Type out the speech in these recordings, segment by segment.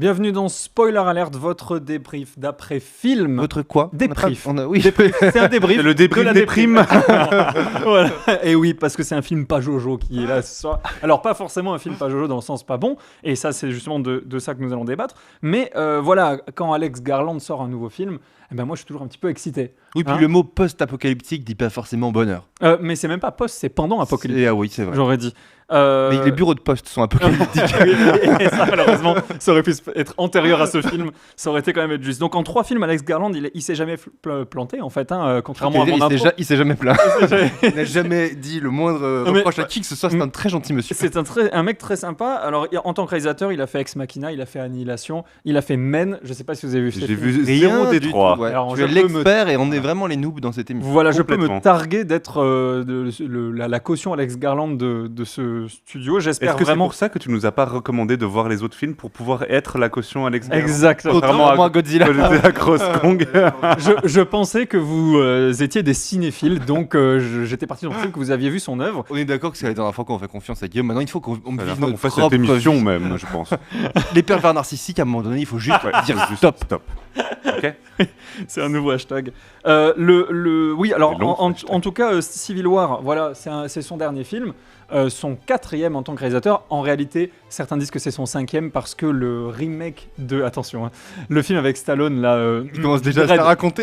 Bienvenue dans Spoiler Alert, votre débrief d'après-film. Votre quoi? Débrief. Oui. C'est un débrief. C'est le débrief de la des primes. Voilà. Et oui, parce que c'est un film pas Jojo qui est là ce soir. Alors, pas forcément un film pas Jojo dans le sens pas bon, et ça, c'est justement de ça que nous allons débattre. Mais voilà, quand Alex Garland sort un nouveau film, eh ben moi, je suis toujours un petit peu excité. Oui, puis le mot post-apocalyptique dit pas forcément bonheur. Mais c'est même pas post, c'est pendant Apocalypse. Ah oui, c'est vrai. J'aurais dit. Mais les bureaux de poste sont apocalyptiques. Et ça, malheureusement, ça aurait pu être antérieur à ce film. Ça aurait été quand même être juste. Donc, en 3 films, Alex Garland, il s'est jamais planté, en fait, contrairement à mon intro. Il s'est jamais plaint. Il n'a jamais dit le moindre reproche à qui que ce soit. C'est un très gentil monsieur. C'est un mec très sympa. Alors, en tant que réalisateur, il a fait Ex Machina, il a fait Annihilation, il a fait Men. Je sais pas si vous avez vu ce J'ai film. vu zéro des trois. Ouais. Alors, tu es l'expert et on est vraiment les noobs dans cette émission. Voilà, je peux me Complètement. targuer d'être la caution Alex Garland de ce studio. J'espère Est-ce que vraiment. c'est pour ça que tu nous as pas recommandé de voir les autres films pour pouvoir être la caution Alex Garland? Exactement. Contrairement à Godzilla. À Cross Kong. Je pensais que vous étiez des cinéphiles, donc j'étais parti dans le film que vous aviez vu son œuvre. On est d'accord que c'est la dernière fois qu'on fait confiance à Guillaume. Maintenant, il faut qu'on On vive notre fasse propre cette émission vie. même, je pense. Les pervers narcissiques, à un moment donné, il faut juste dire stop. Stop. Ok. C'est un nouveau hashtag. Oui, alors C'est long, ce en hashtag. tout cas, Civil War, voilà, c'est son dernier film, son 4e en tant que réalisateur. En réalité, certains disent que c'est son 5e parce que le remake de, attention, le film avec Stallone là, Il commence déjà à se Dredd. la raconter.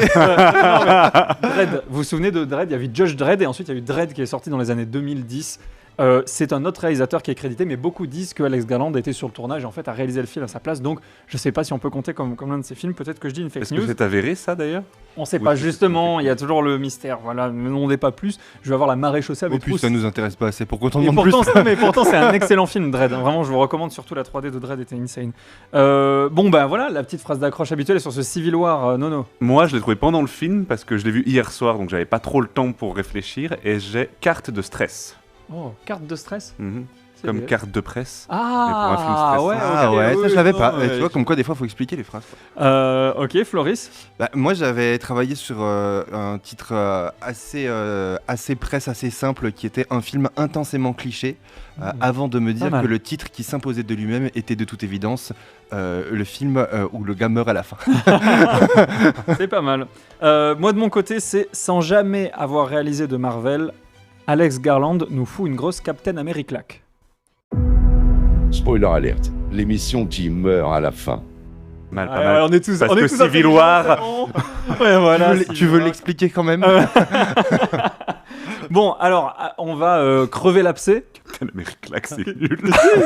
Dredd. Vous vous souvenez de Dredd? Il y avait Judge Dredd et ensuite il y a eu Dredd qui est sorti dans les années 2010. C'est un autre réalisateur qui est crédité, mais beaucoup disent que Alex Garland était sur le tournage et en fait a réalisé le film à sa place. Donc je sais pas si on peut compter comme l'un de ses films. Peut-être que je dis une fake Est-ce news. que c'est avéré ça d'ailleurs? On sait Oui, pas c'est justement. compliqué. Il y a toujours le mystère. Voilà, ne demandez pas plus. Je vais avoir la marée chaussée Au avec plus, Proust. ça nous intéresse pas assez. Pourquoi t'en Et demandes plus? pourtant, c'est un excellent film, Dredd. Vraiment, je vous recommande surtout la 3D de Dredd, était insane. Bon, ben voilà, la petite phrase d'accroche habituelle sur ce Civil War, Nono. Moi, je l'ai trouvé pendant le film parce que je l'ai vu hier soir, donc j'avais pas trop le temps pour réfléchir et j'ai carte de stress. Oh, carte de stress. Mhm. C'est Comme bien. carte de presse. Ah, Mais pour un film stressant. ouais, Ah ok, ouais, oui, ça je savais non, pas. ouais. Tu vois, comme quoi des fois faut expliquer les phrases. Quoi. Ok, Floris. Bah, moi j'avais travaillé sur un titre assez presse, assez simple, qui était un film intensément cliché, avant de me dire mal. que le titre qui s'imposait de lui-même était de toute évidence le film où le gars meurt à la fin. C'est pas mal. Moi, de mon côté, c'est sans jamais avoir réalisé de Marvel, Alex Garland nous fout une grosse Captain America-claque. Spoiler alert, l'émission qui meurt à la fin. Mal, pas mal. on est tous, Parce on est que tous Civil intelligents, War- c'est bon. Ouais, voilà. Tu veux l'expliquer quand même? Bon, alors, on va crever l'abcès. Captain America, c'est nul.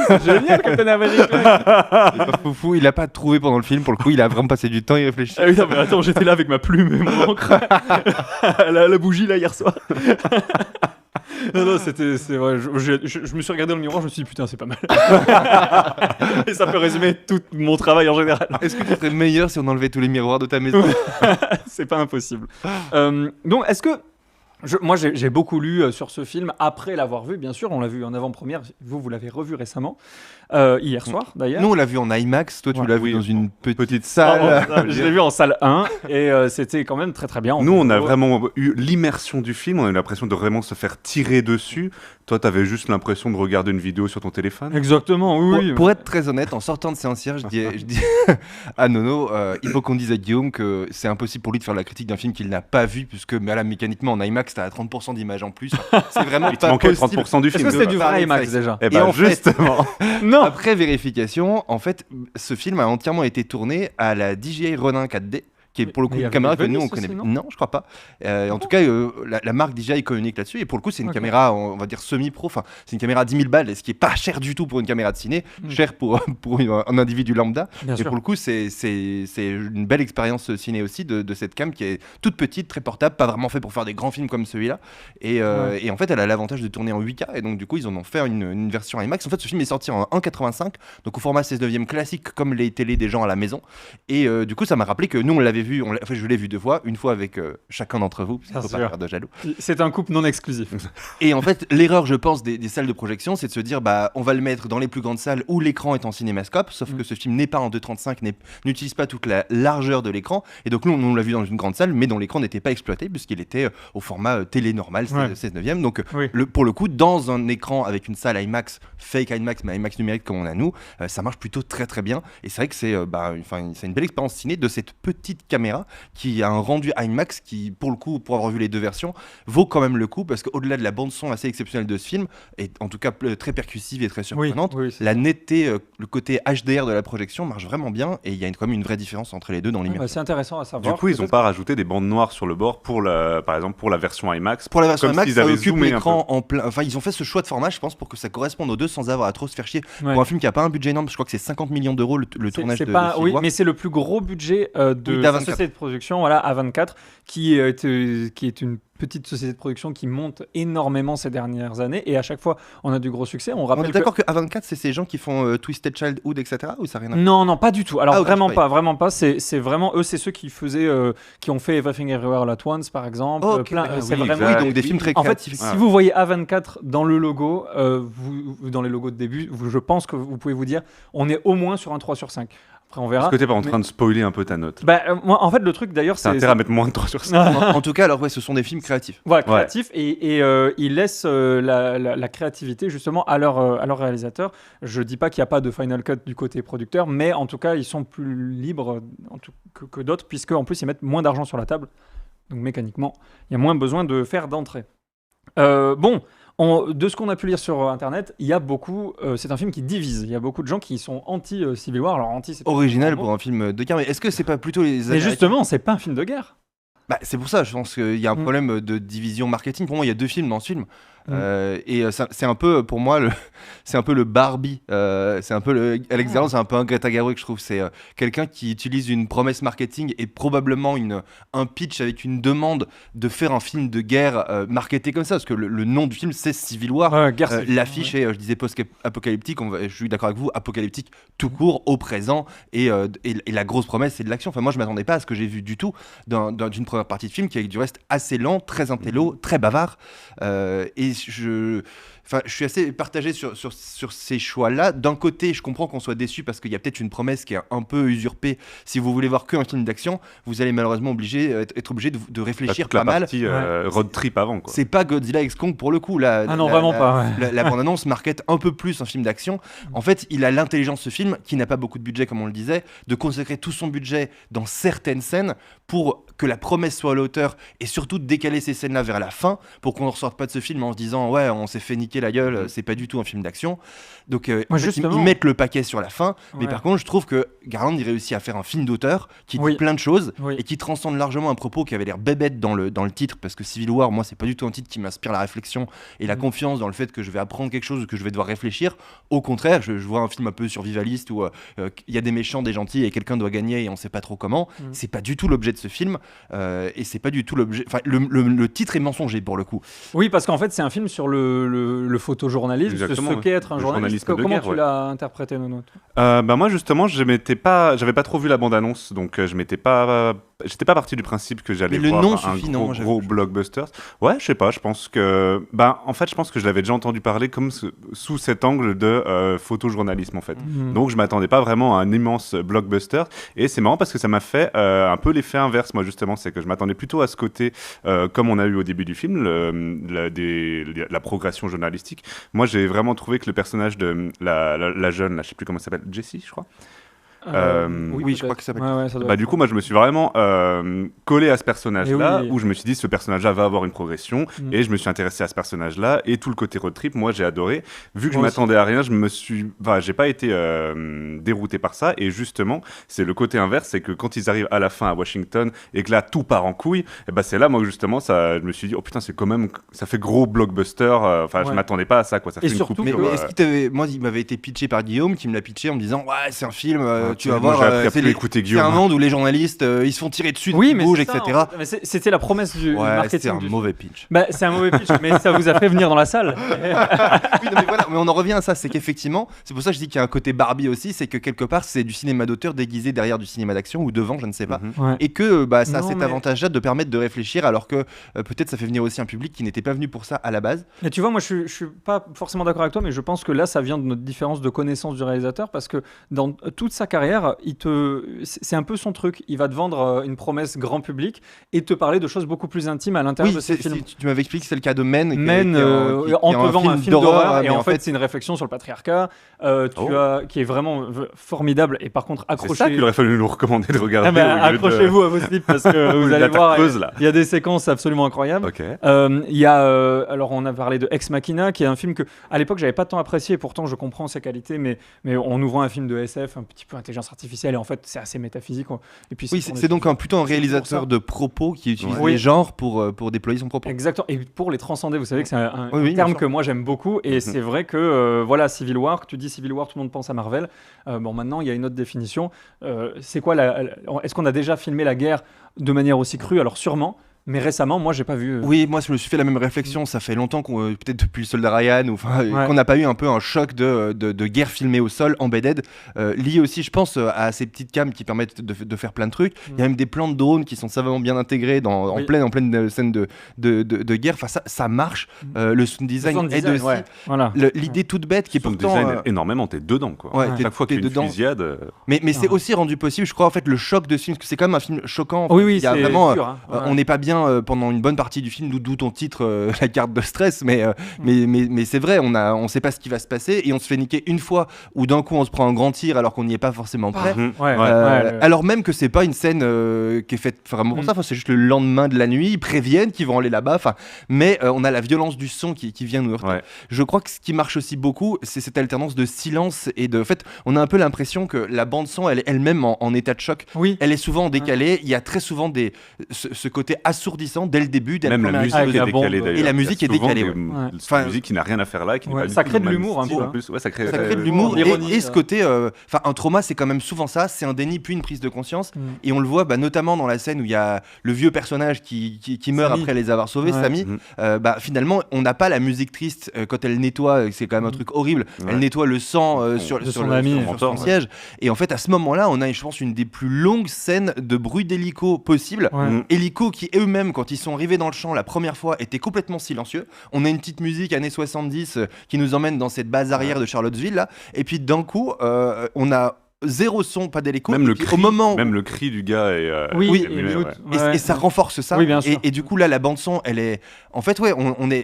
C'est génial, Captain America. C'est pas foufou, il a pas trouvé pendant le film, pour le coup il a vraiment passé du temps, il réfléchit. Ah oui, non, mais attends, j'étais là avec ma plume et mon encre. la bougie, là, hier soir. Non, c'est vrai. Je me suis regardé dans le miroir, je me suis dit, putain, c'est pas mal. Et ça peut résumer tout mon travail en général. Est-ce que tu serais meilleur si on enlevait tous les miroirs de ta maison? C'est pas impossible. Donc, est-ce que. Moi, j'ai beaucoup lu sur ce film après l'avoir vu, bien sûr. On l'a vu en avant-première. Vous l'avez revu récemment. Hier soir, d'ailleurs. Nous on l'a vu en IMAX, toi tu Ouais. l'as vu Oui. dans une petite Ah, salle. je l'ai vu en salle 1 et c'était quand même très très bien. Nous, on a Oh. vraiment eu l'immersion du film, on a eu l'impression de vraiment se faire tirer dessus. Toi, t'avais juste l'impression de regarder une vidéo sur ton téléphone. Exactement, oui. Pour être très honnête, en sortant de séance hier, je dis à Nono, il faut qu'on dise à Guillaume que c'est impossible pour lui de faire la critique d'un film qu'il n'a pas vu, puisque mais là, mécaniquement en IMAX, t'as 30% d'images en plus. C'est vraiment Il te pas manquait possible. 30% du Est-ce film. que c'est du Parler vrai IMAX sexe. déjà Eh Et ben, en fait- justement. Non. Après vérification, en fait, ce film a entièrement été tourné à la DJI Ronin 4D, qui est pour le coup Mais il y une avait caméra que Venice nous on aussi, connaît. non Non, je crois pas. En tout cas, la marque DJI communique là-dessus, et pour le coup, c'est une Ok. caméra, on va dire semi-pro. Enfin, c'est une caméra à 10 000 balles, ce qui est pas cher du tout pour une caméra de ciné, cher pour un individu lambda. Bien Et sûr. pour le coup, c'est une belle expérience ciné aussi de cette cam qui est toute petite, très portable, pas vraiment fait pour faire des grands films comme celui-là. Et en fait, elle a l'avantage de tourner en 8K, et donc du coup, ils en ont fait une version IMAX. En fait, ce film est sorti en 1,85, donc au format 16:9 classique, comme les télés des gens à la maison. Et du coup, ça m'a rappelé que nous, on l'avait l'ai vu, enfin, je l'ai vu 2 fois, une fois avec chacun d'entre vous, parce qu'il Bien faut pas sûr. faire de jaloux. C'est un couple non exclusif. Et en fait, l'erreur, je pense, des salles de projection, c'est de se dire, bah, on va le mettre dans les plus grandes salles où l'écran est en cinémascope, sauf que ce film n'est pas en 2.35, n'utilise pas toute la largeur de l'écran, et donc nous, on l'a vu dans une grande salle, mais dont l'écran n'était pas exploité, puisqu'il était au format télé normal, 16/9. Donc, Oui. pour le coup, dans un écran avec une salle IMAX, fake IMAX, mais IMAX numérique comme on a nous, ça marche plutôt très très bien, et c'est vrai que c'est une belle expérience ciné de cette petite caméra qui a un rendu IMAX qui, pour le coup, pour avoir vu les 2 versions, vaut quand même le coup, parce qu'au-delà de la bande-son assez exceptionnelle de ce film, et en tout cas très percussive et très surprenante, c'est la ça. netteté, le côté HDR de la projection marche vraiment bien, et il y a quand même une vraie différence entre les deux dans l'immersion. C'est intéressant à savoir. Du coup, ils n'ont peut-être. pas rajouté des bandes noires sur le bord par exemple pour la version IMAX. Pour la version Comme IMAX, s'ils ça avaient occupe zoomé un l'écran en plein. Enfin, ils ont fait ce choix de format, je pense, pour que ça corresponde aux deux sans avoir à trop se faire chier. Ouais. Pour un film qui n'a pas un budget énorme, je crois que c'est 50 millions d'euros le tournage C'est de pas, Civil oui, War. mais c'est le plus gros budget de Oui, la d'A24. société de production, voilà, A24, qui est une petite société de production qui monte énormément ces dernières années, et à chaque fois, on a du gros succès. On On rappelle est d'accord que A24, c'est ces gens qui font Twisted Childhood, etc. Ou ça n'a rien à voir? Non, pas du tout. Alors Ah, ok, vraiment je pas, vraiment pas. C'est vraiment eux, c'est ceux qui faisaient, qui ont fait Everything Everywhere All At Once, par exemple. Ok, plein, d'accord, c'est oui, vraiment. oui, donc des films très En fait, créatifs. si vous voyez A24 dans le logo, dans les logos de début, je pense que vous pouvez vous dire, on est au moins sur un 3/5. Après, on verra. Est-ce que t'es pas en Mais- train de spoiler un peu ta note? Moi, en fait, le truc d'ailleurs, T'as intérêt à mettre moins de 3 sur 5. En tout cas, alors ouais, ce sont des films créatifs. Voilà, créatif, et ils laissent la créativité justement à leur réalisateur. Je dis pas qu'il n'y a pas de final cut du côté producteur, mais en tout cas, ils sont plus libres que d'autres, puisque en plus, ils mettent moins d'argent sur la table. Donc mécaniquement, il y a moins besoin de faire d'entrée. De ce qu'on a pu lire sur Internet, il y a beaucoup. C'est un film qui divise. Il y a beaucoup de gens qui sont anti-Civil War. Alors anti, c'est pas Original un grand pour un film de guerre, mais est-ce que c'est pas plutôt les mot. Mais Américains- justement, c'est pas un film de guerre. Bah, c'est pour ça, je pense qu'il y a un problème de division marketing. Pour moi, il y a 2 films dans ce film. C'est un peu, pour moi, c'est un peu le Barbie. C'est un peu Alex Garland, c'est un peu un Greta Gerwig, je trouve. C'est quelqu'un qui utilise une promesse marketing et probablement un pitch avec une demande de faire un film de guerre marketé comme ça. Parce que le nom du film, c'est Civil War. Guerre civile. L'affiche est, je disais post-apocalyptique, je suis d'accord avec vous, apocalyptique tout court, au présent, et la grosse promesse, c'est de l'action. Enfin, moi, je m'attendais pas à ce que j'ai vu du tout d'une première partie de film qui est du reste assez lent, très intello, très bavard. Et je suis assez partagé sur ces choix-là. D'un côté, je comprends qu'on soit déçu parce qu'il y a peut-être une promesse qui est un peu usurpée. Si vous voulez voir qu'un film d'action, vous allez malheureusement être obligé de réfléchir Toute la pas mal. partie road trip avant, quoi. C'est pas Godzilla x Kong pour le coup. Vraiment pas. Ouais. La bande-annonce market un peu plus un film d'action. En fait, il a l'intelligence, ce film, qui n'a pas beaucoup de budget, comme on le disait, de consacrer tout son budget dans certaines scènes pour que la promesse soit à la hauteur, et surtout de décaler ces scènes-là vers la fin pour qu'on ne ressorte pas de ce film en se disant ouais, on s'est fait niquer la gueule, c'est pas du tout un film d'action. Donc en fait, justement. ils mettent le paquet sur la fin, mais Ouais. par contre je trouve que Garland il réussit à faire un film d'auteur qui dit Oui. plein de choses Oui. et qui transcende largement un propos qui avait l'air bébête dans le titre, parce que Civil War, moi c'est pas du tout un titre qui m'inspire la réflexion et la confiance dans le fait que je vais apprendre quelque chose ou que je vais devoir réfléchir. Au contraire, je vois un film un peu survivaliste où il y a des méchants, des gentils et quelqu'un doit gagner et on sait pas trop comment. C'est pas du tout l'objet de ce film, et c'est pas du tout l'objet. Enfin, le titre est mensonger pour le coup. Oui, parce qu'en fait, c'est un film sur le photojournalisme, Exactement, ce qu'est être un le journaliste. journalisme de Comment guerre, tu ouais. l'as interprété, Nono? Moi justement, j'avais pas trop vu la bande-annonce, donc j'étais pas parti du principe que j'allais Mais le voir nom un suffit, non, gros, j'avoue. gros blockbuster. Ouais, je sais pas, je pense que en fait, je pense que je l'avais déjà entendu parler comme sous cet angle de photojournalisme en fait. Donc je m'attendais pas vraiment à un immense blockbuster, et c'est marrant parce que ça m'a fait un peu l'effet inverse, moi justement, c'est que je m'attendais plutôt à ce côté comme on a eu au début du film, la progression journalistique. Moi j'ai vraiment trouvé que le personnage de la jeune, là, je sais plus comment elle s'appelle, Jessie, je crois. Oui, je crois que ça s'appelle. Ouais, ça doit être Du coup, moi, je me suis vraiment collé à ce personnage-là, Et oui. où je me suis dit, ce personnage-là va avoir une progression, et je me suis intéressé à ce personnage-là, et tout le côté road trip, moi, j'ai adoré. Vu que je Moi m'attendais à rien, j'ai pas été dérouté par ça, et justement, c'est le côté inverse, c'est que quand ils arrivent à la fin à Washington, et que là, tout part en couille, et c'est là, moi, justement, je me suis dit, oh putain, c'est quand même, ça fait gros blockbuster, je Ouais. m'attendais pas à ça, quoi. Ça Et fait une surtout coupure. Mais est-ce qu'il moi, il m'avait été pitché par Guillaume, qui me l'a pitché en me disant ouais, c'est un film tu vas Moi, voir, j'ai appris à c'est plus écouter c'est Guillaume. un monde où les journalistes ils se font tirer dessus, Oui, ils mais bougent, c'est ça, etc. en fait. Mais c'était la promesse du Ouais, marketing. c'était un du mauvais pitch. Bah, c'est un mauvais pitch, mais ça vous a fait venir dans la salle. Oui, non, mais voilà, mais on en revient à ça, c'est qu'effectivement, c'est pour ça que je dis qu'il y a un côté Barbie aussi, c'est que quelque part c'est du cinéma d'auteur déguisé derrière du cinéma d'action ou devant, je ne sais pas. Ouais. Et que ça a Non, cet mais- avantage-là de permettre de réfléchir, alors que peut-être ça fait venir aussi un public qui n'était pas venu pour ça à la base. Mais tu vois, moi je suis pas forcément d'accord avec toi, mais je pense que là ça vient de notre différence de connaissance du réalisateur parce que dans toute sa carrière, c'est un peu son truc. Il va te vendre une promesse grand public et te parler de choses beaucoup plus intimes à l'intérieur de ses films. tu m'avais expliqué que c'est le cas de Men, Men, qui est en te vend un film d'horreur et mais en fait c'est une réflexion sur le patriarcat qui est vraiment formidable et par contre C'est accrochez. ça qu'il aurait fallu nous recommander de regarder. Ah bah, au lieu de- accrochez-vous à vos slips parce que vous La allez voir, tarteuse, là. il y a des séquences absolument incroyables. Ok. Il y a, alors on a parlé de Ex Machina, qui est un film que à l'époque j'avais pas tant apprécié, pourtant je comprends ses qualités, mais en nous vend un film de SF, un petit peu intelligence artificielle, et en fait c'est assez métaphysique. Et puis Oui, c'est donc plutôt un réalisateur de propos qui utilise Oui. les genres pour déployer son propos. Exactement. Et pour les transcender, vous savez que c'est un Oui, bien terme sûr. que moi j'aime beaucoup, et c'est vrai que voilà, Civil War, tu dis Civil War, tout le monde pense à Marvel. Bon, maintenant il y a une autre définition. C'est quoi est-ce qu'on a déjà filmé la guerre de manière aussi crue? Alors sûrement. Mais récemment, moi, j'ai pas vu. Oui, moi je me suis fait la même réflexion. Ça fait longtemps qu'on, peut-être depuis le Soldat Ryan, Ouais. qu'on n'a pas eu un peu un choc de guerre filmée au sol, embedded, lié aussi, je pense, à ces petites cams qui permettent de faire plein de trucs. Il y a même des plans de drones qui sont savamment bien intégrés en Oui. pleine scène de guerre. Enfin, ça marche. Le sound design aide aussi. ouais. Voilà. L'idée toute bête qui est Son pourtant. design énormément, t'es dedans quoi. Ouais, Chaque fois qu'il y a t'es une dedans. fusillade. Mais c'est aussi rendu possible, je crois, en fait, le choc de ce film, parce que c'est quand même un film choquant. Oui, oui, il y a c'est vraiment, dur, hein. on n'est pas bien pendant une bonne partie du film, d'où ton titre, la carte de stress, mais c'est vrai, on sait pas ce qui va se passer et on se fait niquer une fois ou d'un coup on se prend un grand tir alors qu'on n'y est pas forcément prêt. Mhm. Ouais, Ouais. Alors même que c'est pas une scène qui est faite vraiment pour ça, enfin, c'est juste le lendemain de la nuit, ils préviennent qu'ils vont aller là-bas, mais on a la violence du son qui vient nous heurter. Ouais. Je crois que ce qui marche aussi beaucoup, c'est cette alternance de silence et de. En fait, on a un peu l'impression que la bande son, elle est elle-même en état de choc. Oui. Elle est souvent décalée. Il y a très souvent ce côté assourdissant dès le début. Dès Même la première musique Avec est la décalée bombe. d'ailleurs. Et la musique Il y a est souvent décalée, des- ouais. une Enfin, musique qui n'a rien à faire là, qui n'est ouais, pas du ça tout crée le de même l'humour, un style, peu, en hein. plus. Ouais, ça crée Ça crée de l'humour l'ironie, et ce côté, un trauma, c'est quand même souvent ça, c'est un déni puis une prise de conscience. Et on le voit notamment dans la scène où il y a le vieux personnage qui meurt Samy. après les avoir sauvés, Ouais. Samy. Mhm. Finalement, on n'a pas la musique triste quand elle nettoie, c'est quand même un truc horrible. Ouais. Elle nettoie le sang sur De sur son le- ami. sur son Ouais. siège. Et en fait, à ce moment-là, on a, je pense, une des plus longues scènes de bruit d'hélico possible. Ouais. Mhm. Hélico qui eux-mêmes, quand ils sont arrivés dans le champ la première fois, étaient complètement silencieux. On a une petite musique années 70 qui nous emmène dans cette base arrière de Charlottesville là. Et puis d'un coup, on a zéro son, pas d'hélico. Même Et le puis, cri, au moment même le cri du gars est. Oui, oui, et ouais. l'autre, et, ouais. et ça renforce ça. Oui, bien sûr. Et du coup là, la bande son, elle est, en fait, ouais,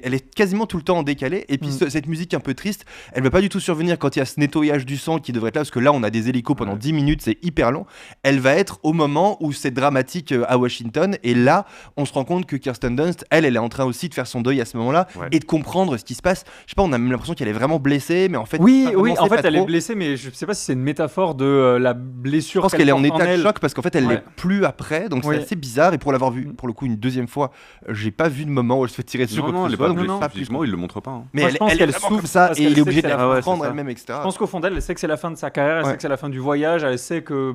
elle est quasiment tout le temps en décalé. Et puis cette musique un peu triste, elle va pas du tout survenir quand il y a ce nettoyage du sang qui devrait être là, parce que là, on a des hélicos pendant 10 minutes, c'est hyper long. Elle va être au moment où c'est dramatique à Washington. Et là, on se rend compte que Kirsten Dunst, elle est en train aussi de faire son deuil à ce moment-là Ouais. et de comprendre ce qui se passe. Je sais pas, on a même l'impression qu'elle est vraiment blessée, mais en fait, Oui, pas vraiment, oui, en c'est fait, pas elle est trop. blessée, mais je sais pas si c'est une métaphore de la blessure. Je pense qu'elle est en porte état de elle. choc parce qu'en fait elle Ouais. l'est plus après, donc Oui. c'est assez bizarre. Et pour l'avoir vu pour le coup une deuxième fois, j'ai pas vu de moment où elle se fait tirer dessus. Non, quoi non, que elle ce est soit, pas donc blessée non. pas plus. physiquement, il le montre pas. Hein. Mais Moi, je pense elle est qu'elle vraiment souffre comme ça parce et qu'elle il est sait obligé que de c'est la la- ouais, reprendre c'est ça. elle-même, etc. Je pense qu'au fond d'elle, elle sait que c'est la fin de sa carrière, elle Ouais. sait que c'est la fin du voyage, elle sait que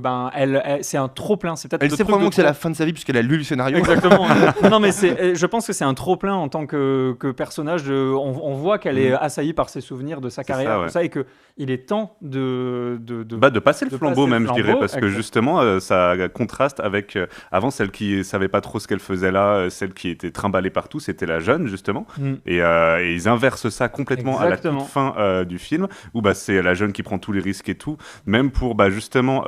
c'est un trop plein. C'est peut-être Elle le sait truc probablement de que c'est trop. la fin de sa vie puisqu'elle a lu le scénario. Exactement. Non, mais je pense que c'est un trop plein en tant que personnage. On voit qu'elle est assaillie par ses souvenirs de sa carrière, ça, ouais. tout ça, et que il est temps de De passer le de flambeau passer le même, je dirais, flambeau, parce que exact. justement, ça contraste avec avant celle qui savait pas trop ce qu'elle faisait là, celle qui était trimballée partout, c'était la jeune justement, Mm. et ils inversent ça complètement à la Exactement. toute fin du film, où c'est la jeune qui prend tous les risques et tout, même pour justement,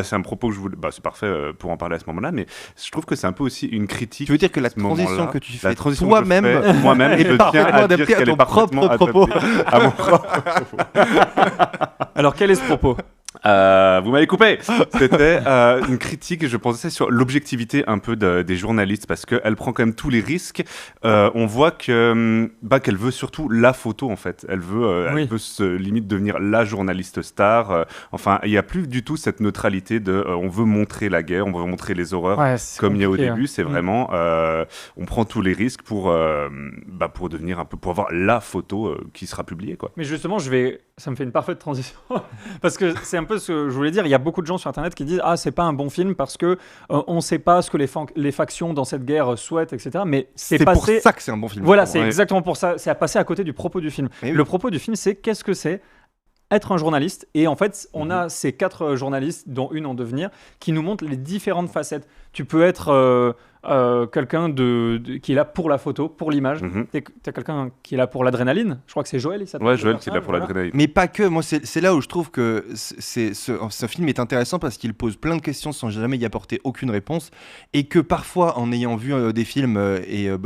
c'est un propos que je voulais, c'est parfait pour en parler à ce moment-là, mais je trouve que c'est un peu aussi une critique. Tu veux dire que la ce moment-là. transition que tu La fais transition toi-même que je fais moi-même, est je tiens parfaitement à dire adaptée à qu'elle ton est parfaitement propre propos. adaptée à mon propre propos. Alors, quel est ce propos? Vous m'avez coupé. C'était une critique, je pensais, sur l'objectivité un peu des journalistes, parce qu'elle prend quand même tous les risques. On voit que qu'elle veut surtout la photo, en fait. Elle veut, Oui. elle veut limite devenir la journaliste star. Enfin, il n'y a plus du tout cette neutralité de on veut montrer la guerre, on veut montrer les horreurs. Ouais, c'est Comme il y a au compliqué, début, hein. c'est vraiment, on prend tous les risques pour devenir un peu, pour avoir la photo qui sera publiée, quoi. Mais justement, je vais Ça me fait une parfaite transition parce que c'est un peu ce que je voulais dire. Il y a beaucoup de gens sur Internet qui disent c'est pas un bon film parce que on sait pas ce que les factions dans cette guerre souhaitent, etc. Mais C'est pour ça que c'est un bon film. Voilà, c'est Ouais. exactement pour ça. C'est à passer à côté du propos du film. Eh oui. Le propos du film, c'est qu'est-ce que c'est être un journaliste. Et en fait, on a ces 4 journalistes, dont une en devenir, qui nous montrent les différentes facettes. Tu peux être quelqu'un qui est là pour la photo, pour l'image. Mhm. T'as quelqu'un qui est là pour l'adrénaline. Je crois que c'est Joël. Il s'appelle Ouais, le Joël qui est là personnage, pour voilà. l'adrénaline. Mais pas que, moi c'est là où je trouve que ce film est intéressant parce qu'il pose plein de questions sans jamais y apporter aucune réponse et que parfois en ayant vu des films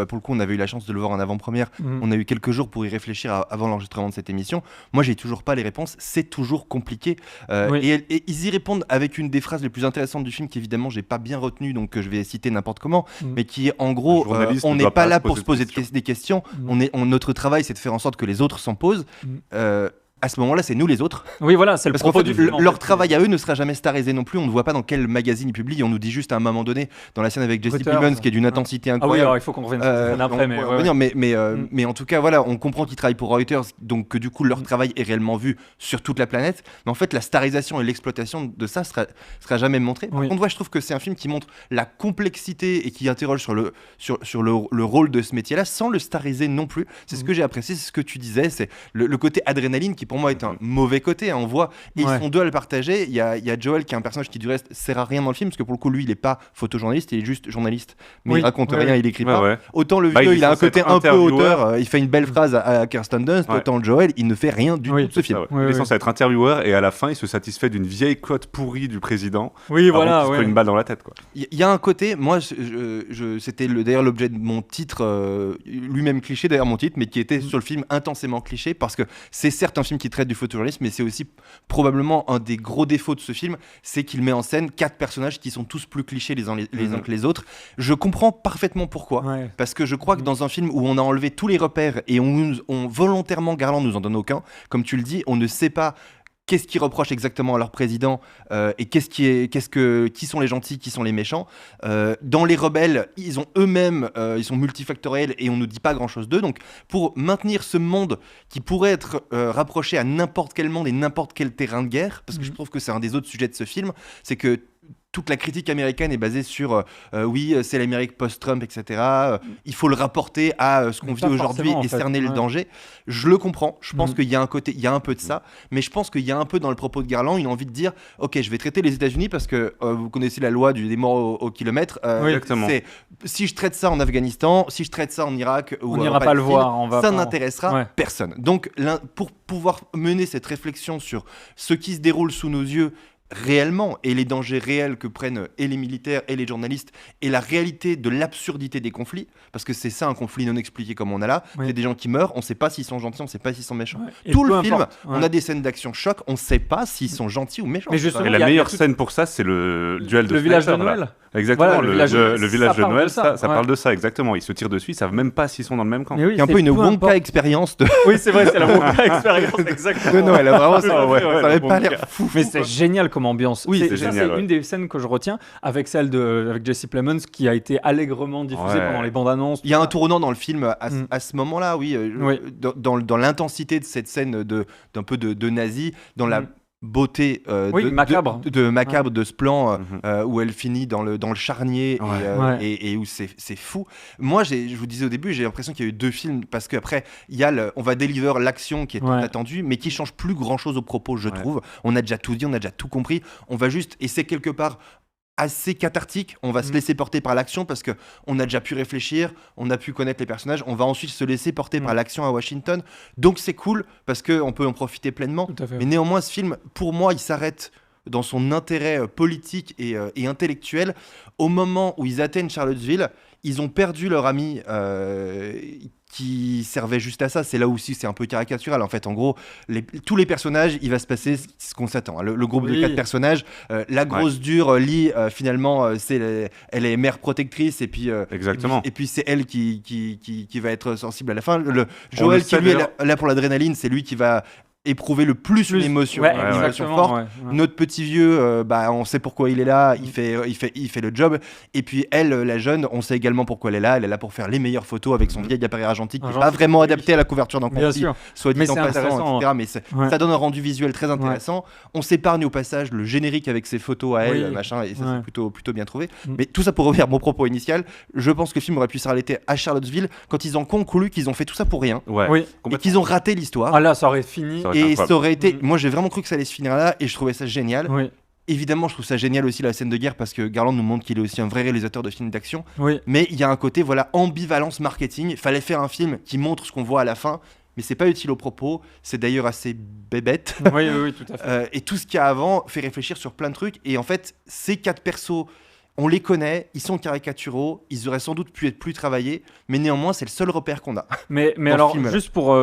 pour le coup on avait eu la chance de le voir en avant-première, Mhm. on a eu quelques jours pour y réfléchir avant l'enregistrement de cette émission, moi j'ai toujours pas les réponses, c'est toujours compliqué Oui. et ils y répondent avec une des phrases les plus intéressantes du film qu'évidemment j'ai pas bien retenu donc que je vais citer n'importe comment, Mhm. mais qui est en gros Le journaliste on ne n'est doit pas pas là se pour poser se poser de des questions, Mhm. notre travail c'est de faire en sorte que les autres s'en posent. Mhm. À ce moment-là, c'est nous les autres. Oui, voilà, c'est le Parce qu'en propos fait, du film. en leur fait. travail à eux ne sera jamais starisé non plus. On ne voit pas dans quel magazine ils publient. On nous dit juste à un moment donné, dans la scène avec Jesse Reuters. Plemons, qui est d'une intensité Ah oui, incroyable. alors il faut qu'on revienne sur cette scène après. On Mais pourra ouais, revenir, ouais. mais en tout cas, voilà, on comprend qu'ils travaillent pour Reuters, donc que du coup, leur travail est réellement vu sur toute la planète. Mais en fait, la starisation et l'exploitation de ça sera jamais montrée. Par Oui. contre, ouais, je trouve que c'est un film qui montre la complexité et qui interroge sur le rôle de ce métier-là, sans le stariser non plus. C'est ce que j'ai apprécié, c'est ce que tu disais, c'est le côté adrénaline qui pour moi est un mauvais côté. Hein, on voit, et Ouais. ils sont deux à le partager. Il y a Joel qui est un personnage qui du reste sert à rien dans le film, parce que pour le coup, lui, il est pas photojournaliste, il est juste journaliste. Mais Oui. il raconte Ouais, rien, ouais. il écrit Ouais, pas. ouais. Autant le Bah, vieux, il est il a un censé côté être un peu intervieweur. auteur, il fait une belle phrase à Kirsten Dunst, Ouais. autant Joel, il ne fait rien du Oui, tout de ce film. Ah ouais. Oui, Il est oui. censé être intervieweur et à la fin, il se satisfait d'une vieille cote pourrie du président. Oui, avant voilà. qu'il se prenne Ouais. une balle dans la tête, quoi. Il y a un côté, moi, c'était d'ailleurs l'objet de mon titre, lui-même cliché d'ailleurs mon titre, mais qui était sur le film intensément cliché, parce que c'est certes un film qui traite du photojournalisme, mais c'est aussi probablement un des gros défauts de ce film, c'est qu'il met en scène 4 personnages qui sont tous plus clichés les uns que les autres. Je comprends parfaitement pourquoi. Ouais. Parce que je crois que dans un film où on a enlevé tous les repères et on volontairement, Garland nous en donne aucun, comme tu le dis, on ne sait pas qu'est-ce qu'ils reprochent exactement à leur président et qui sont les gentils, qui sont les méchants. Dans les rebelles, ils ont eux-mêmes, ils sont multifactoriels et on ne dit pas grand-chose d'eux. Donc pour maintenir ce monde qui pourrait être rapproché à n'importe quel monde et n'importe quel terrain de guerre, parce que je trouve que c'est un des autres sujets de ce film, c'est que toute la critique américaine est basée sur oui, c'est l'Amérique post-Trump, etc. Il faut le rapporter à ce qu'on Mais vit pas aujourd'hui forcément, en et fait. cerner le Ouais. danger. Je le comprends. Je pense Mhm. qu'il y a un peu de ça, mais je pense qu'il y a un peu dans le propos de Garland une envie de dire ok, je vais traiter les États-Unis parce que vous connaissez la loi des morts au kilomètre. Oui, exactement. C'est si je traite ça en Afghanistan, si je traite ça en Irak ou On n'ira pas le Palestine, voir. On va ça pas- n'intéressera Ouais. personne. Donc, pour pouvoir mener cette réflexion sur ce qui se déroule sous nos yeux réellement et les dangers réels que prennent et les militaires et les journalistes et la réalité de l'absurdité des conflits, parce que c'est ça un conflit non expliqué comme on a là, Oui. c'est des gens qui meurent, on sait pas s'ils sont gentils, on sait pas s'ils sont méchants. Ouais. Et Tout peu le film, importe. on Ouais. a des scènes d'action choc, on sait pas s'ils sont gentils ou méchants. Mais justement, Et il la y a meilleure tout- scène pour ça, c'est le duel de Le village de sniper, là. Noël. Exactement, Voilà, le village village ça de parle Noël, de ça, ça ouais. parle de ça, exactement. Ils se tirent dessus, ils savent même pas s'ils sont dans le même camp. Mais oui, Il y a un c'est peu une peu Wonka importe. expérience de Oui, c'est vrai, c'est la Wonka expérience, exactement. de Noël. Vraiment, ça, Ah ouais, ça ouais, avait le pas Wonka. l'air fou. Mais c'est génial comme ambiance. Oui, c'est ça, génial, ouais. une des scènes que je retiens avec celle avec Jesse Plemons qui a été allègrement diffusée Ouais. pendant les bandes annonces. Il y a un tournant dans le film Mm. à ce moment-là, oui, Oui. dans l'intensité de cette scène d'un peu de nazi, dans la Mm. beauté Oui, macabre. de macabre de ce plan Mhm. où elle finit dans le charnier Ouais. Ouais. et où c'est fou. Moi, je vous disais au début, j'ai l'impression qu'il y a eu 2 films parce qu'après, il y a on va deliver l'action qui est Ouais. attendue, mais qui change plus grand-chose au propos, je Ouais. trouve. On a déjà tout dit, on a déjà tout compris. On va juste, et c'est quelque part assez cathartique, on va se laisser porter par l'action parce que on a déjà pu réfléchir, on a pu connaître les personnages, on va ensuite se laisser porter par l'action à Washington, donc c'est cool parce qu'on peut en profiter pleinement, Tout à fait. mais néanmoins ce film, pour moi, il s'arrête dans son intérêt politique et intellectuel au moment où ils atteignent Charlottesville. Ils ont perdu leur ami qui servait juste à ça. C'est là aussi c'est un peu caricatural. En fait, en gros, tous les personnages, il va se passer ce qu'on s'attend. Le groupe de Oui. 4 personnages, la grosse dure, Lee, finalement, elle est mère protectrice et puis Exactement. et puis c'est elle qui va être sensible à la fin. Joël qui sait lui est d'ailleurs. là pour l'adrénaline, c'est lui qui va éprouver le plus une émotion, Ouais, une émotion exactement, forte. ouais. Notre petit vieux, on sait pourquoi il est là, il fait le job. Et puis elle, la jeune, on sait également pourquoi elle est là pour faire les meilleures photos avec son vieil appareil argentique, qui n'est pas vraiment adapté à la couverture d'un Bien conflit, sûr. soit dit Mais en c'est passant, intéressant. etc. Mais ça donne un rendu visuel très intéressant. On s'épargne au passage le générique avec ses photos à elle, machin, et ça c'est plutôt bien trouvé. Mais tout ça pour revenir à mon propos initial, je pense que le film aurait pu s'arrêter à Charlottesville quand ils ont conclu qu'ils ont fait tout ça pour rien. Oui. Et qu'ils ont raté l'histoire. Ah là, ça aurait fini. Et ça aurait été. Moi, j'ai vraiment cru que ça allait se finir là, et je trouvais ça génial. Oui. Évidemment, je trouve ça génial aussi la scène de guerre parce que Garland nous montre qu'il est aussi un vrai réalisateur de films d'action. Oui. Mais il y a un côté, ambivalence marketing. Il fallait faire un film qui montre ce qu'on voit à la fin, mais c'est pas utile au propos. C'est d'ailleurs assez bébête. Oui, tout à fait. Et tout ce qu'il y a avant fait réfléchir sur plein de trucs. Et en fait, ces 4 persos. On les connaît, ils sont caricaturaux, ils auraient sans doute pu être plus travaillés, mais néanmoins, c'est le seul repère qu'on a. Mais alors, juste pour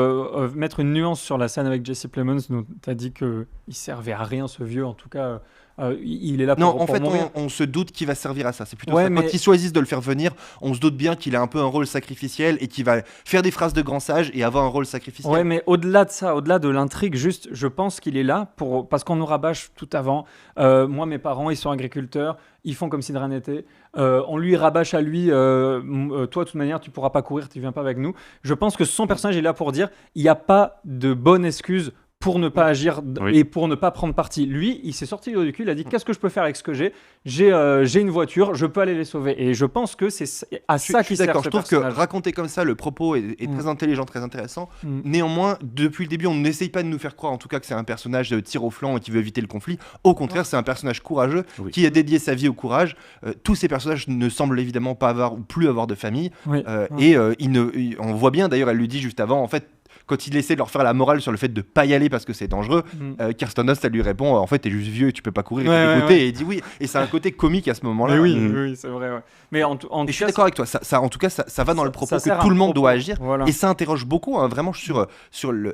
mettre une nuance sur la scène avec Jesse Plemons, tu as dit qu'il servait à rien, ce vieux, en tout cas. Il est là pour en fait, mourir. on se doute qu'il va servir à ça. C'est plutôt ça. Quand ils choisissent de le faire venir, on se doute bien qu'il a un peu un rôle sacrificiel et qu'il va faire des phrases de grand sage et avoir un rôle sacrificiel. Ouais, mais au-delà de ça, au-delà de l'intrigue, juste, je pense qu'il est là parce qu'on nous rabâche tout avant. Moi, mes parents, ils sont agriculteurs, ils font comme si de rien n'était. On lui rabâche à lui, toi, de toute manière, tu pourras pas courir, tu viens pas avec nous. Je pense que son personnage est là pour dire, il n'y a pas de bonne excuse pour ne pas agir et pour ne pas prendre parti. Lui, il s'est sorti du cul, il a dit qu'est-ce que je peux faire avec ce que j'ai ? J'ai une voiture, je peux aller les sauver. Et je pense que c'est à ça qu'il sert ce personnage. Je trouve que raconter comme ça, le propos est très intelligent, très intéressant. Néanmoins, depuis le début, on n'essaye pas de nous faire croire en tout cas que c'est un personnage tir au flanc et qui veut éviter le conflit. Au contraire, c'est un personnage courageux qui a dédié sa vie au courage. Tous ces personnages ne semblent évidemment pas avoir ou plus avoir de famille. Et on voit bien, d'ailleurs, elle lui dit juste avant, en fait, quand il essaie de leur faire la morale sur le fait de pas y aller parce que c'est dangereux, Kirsten Dunst, elle lui répond en fait t'es juste vieux et tu peux pas courir, et il dit oui, et c'est un côté comique à ce moment-là. Mais oui, c'est vrai. Mais je suis d'accord avec toi, en tout cas ça va dans le propos que tout le monde doit agir, et ça interroge beaucoup vraiment sur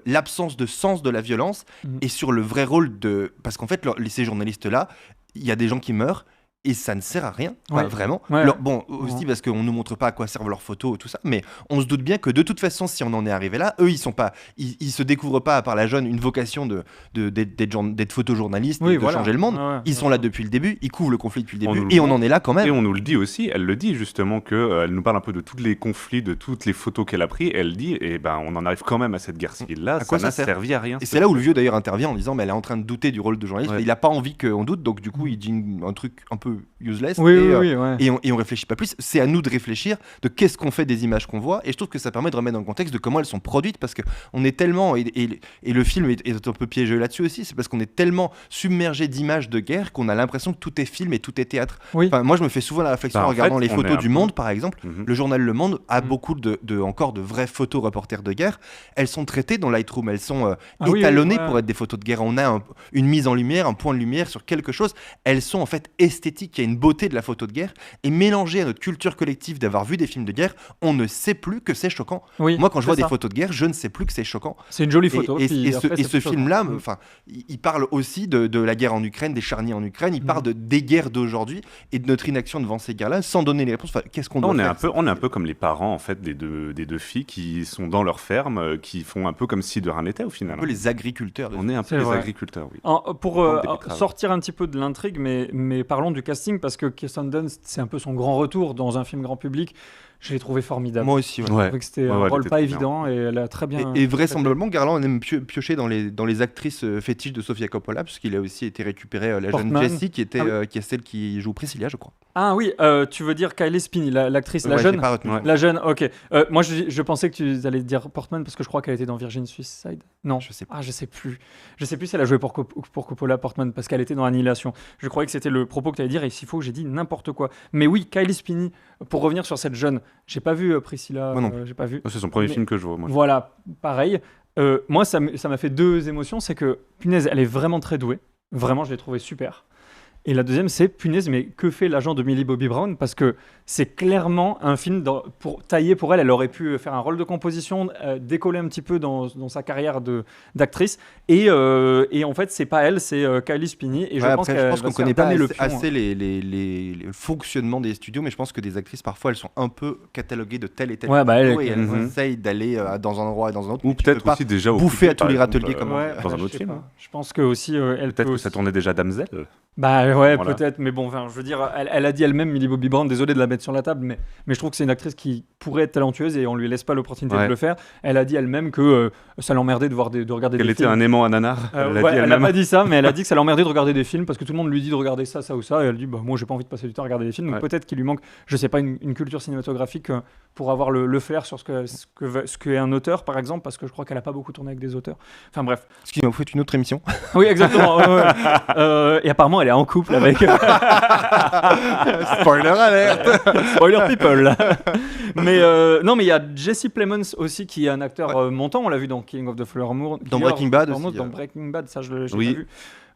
l'absence de sens de la violence et sur le vrai rôle de, parce qu'en fait ces journalistes là, il y a des gens qui meurent et ça ne sert à rien, vraiment. Aussi parce qu'on nous montre pas à quoi servent leurs photos et tout ça, mais on se doute bien que de toute façon, si on en est arrivé là, eux, ils se découvrent pas à part la jeune une vocation d'être photojournaliste et de changer le monde. Ils sont là depuis le début, ils couvrent le conflit depuis le début, et on en est là quand même. Et on nous le dit aussi, elle le dit justement elle nous parle un peu de tous les conflits, de toutes les photos qu'elle a pris. Elle dit, on en arrive quand même à cette guerre civile là, ça n'a servi à rien. Et c'est là où le vieux d'ailleurs intervient en disant, mais elle est en train de douter du rôle de journaliste, il a pas envie qu'on doute, donc du coup il dit un truc un peu useless, et on réfléchit pas plus. C'est à nous de réfléchir de qu'est-ce qu'on fait des images qu'on voit, et je trouve que ça permet de remettre dans le contexte de comment elles sont produites, parce que on est tellement, et le film est un peu piégeux là-dessus aussi, c'est parce qu'on est tellement submergé d'images de guerre qu'on a l'impression que tout est film et tout est théâtre. Enfin, moi je me fais souvent la réflexion en regardant les photos du Monde par exemple. Le journal Le Monde a beaucoup encore de vraies photos reporters de guerre. Elles sont traitées dans Lightroom, elles sont étalonnées pour être des photos de guerre. On a une mise en lumière, un point de lumière sur quelque chose. Elles sont en fait esthétiques, il y a une beauté de la photo de guerre, et mélangée à notre culture collective d'avoir vu des films de guerre, on ne sait plus que c'est choquant. Moi quand je vois des photos de guerre, je ne sais plus que c'est choquant. C'est une jolie photo. Et ce film-là, il parle aussi de la guerre en Ukraine, des charniers en Ukraine, il parle des guerres d'aujourd'hui et de notre inaction devant ces guerres-là, sans donner les réponses. Qu'est-ce qu'on doit faire ? On est un peu comme les parents en fait des deux filles qui sont dans leur ferme, qui font un peu comme si de rien n'était au final. Un peu les agriculteurs. On est un peu les agriculteurs, oui. Pour sortir un petit peu de l'intrigue, mais parlons du casting, parce que Kirsten Dunst, c'est un peu son grand retour dans un film grand public. Je l'ai trouvé formidable. Moi aussi. Je trouvais que c'était un rôle pas évident, et elle a très bien. Et vraisemblablement, Garland aime piocher dans les actrices fétiches de Sofia Coppola, puisqu'il a aussi été récupéré la jeune Jessie, qui est celle qui joue Priscilla, je crois. Ah oui, tu veux dire Kylie Spinney, l'actrice, la jeune. La jeune, ok. Moi, je pensais que tu allais dire Portman, parce que je crois qu'elle était dans Virgin Suicide. Non, je sais pas. Ah, je sais plus. Je sais plus si elle a joué pour Coppola, Portman, parce qu'elle était dans Annihilation. Je croyais que c'était le propos que tu allais dire, et s'il faut, j'ai dit n'importe quoi. Mais oui, Kylie Spinney, pour revenir sur cette jeune, j'ai pas vu Priscilla. J'ai pas vu. C'est son premier film que je vois. Moi. Voilà, pareil. Moi, ça m'a fait deux émotions. C'est que, punaise, elle est vraiment très douée. Vraiment, je l'ai trouvée super. Et la deuxième, c'est punaise, mais que fait l'agent de Millie Bobby Brown? Parce que c'est clairement un film taillé pour elle. Elle aurait pu faire un rôle de composition, décoller un petit peu dans sa carrière d'actrice. Et en fait, c'est pas elle, c'est Kylie Spinney. Et je pense qu'on connaît pas assez le fonctionnement des studios, mais je pense que des actrices, parfois, elles sont un peu cataloguées de tel et tel studio, et elles essayent d'aller dans un endroit et dans un autre. Ou peut-être aussi déjà bouffer à tous les râteliers comme dans un autre film. Je pense que aussi elle peut-être que ça tournait déjà Damsel. Bah ouais, voilà. Peut-être, mais bon, je veux dire, elle a dit elle-même, Millie Bobby Brown, désolé de la mettre sur la table, mais je trouve que c'est une actrice qui pourrait être talentueuse et on lui laisse pas l'opportunité de le faire. Elle a dit elle-même que ça l'emmerdait de regarder des films. Elle était un aimant à nanar. Elle n'a pas dit ça, mais elle a dit que ça l'emmerdait de regarder des films parce que tout le monde lui dit de regarder ça ou ça, et elle dit bah moi j'ai pas envie de passer du temps à regarder des films, donc peut-être qu'il lui manque, je sais pas, une culture cinématographique pour avoir le flair sur ce qu'est un auteur par exemple, parce que je crois qu'elle a pas beaucoup tourné avec des auteurs. Enfin bref. Ce qui nous fait une autre émission. Oui, exactement. Et apparemment elle est en couple avec. Spoiler alert. Spoiler people. Mais non, mais il y a Jesse Plemons aussi qui est un acteur montant. On l'a vu dans Killing of the Flower Moon, dans Breaking Bad aussi. Dans Breaking Bad, ça je l'ai pas vu.